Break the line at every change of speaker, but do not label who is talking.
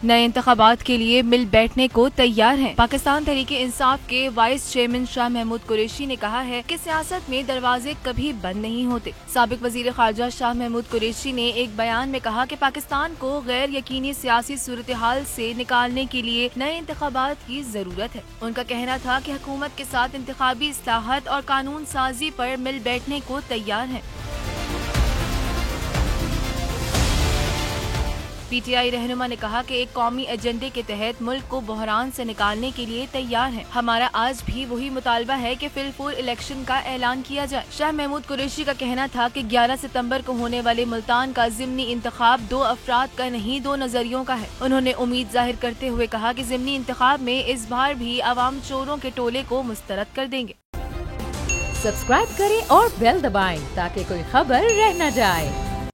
नए इंतखाबात के लिए मिल बैठने को तैयार हैं। पाकिस्तान तहरीके इंसाफ के वाइस चेयरमैन शाह महमूद कुरैशी ने कहा है कि सियासत में दरवाजे कभी बंद नहीं होते। साबिक वजीर खारजा शाह महमूद कुरैशी ने एक बयान में कहा कि पाकिस्तान को गैर यकीनी सियासी सूरत हाल से निकालने के लिए नए इंतखाबात की जरूरत है। उनका कहना था कि हुकूमत के साथ इंतखाबी इस्लाहत और कानून साजी पर मिल बैठने को तैयार है। पीटीआई रहनुमा ने कहा कि एक कौमी एजेंडे के तहत मुल्क को बहरान से निकालने के लिए तैयार है। हमारा आज भी वही मुतालबा है कि फिलफूल इलेक्शन का ऐलान किया जाए। शाह महमूद कुरैशी का कहना था कि 11 सितंबर को होने वाले मुल्तान का ज़िमनी इंतखाब 2 अफराद का नहीं 2 नजरियों का है। उन्होंने उम्मीद जाहिर करते हुए कहा कि ज़िमनी इंतखाब में इस बार भी अवाम चोरों के टोले को मुस्तरद कर देंगे।
सब्सक्राइब करें और बेल दबाएं ताकि कोई खबर रह न जाए।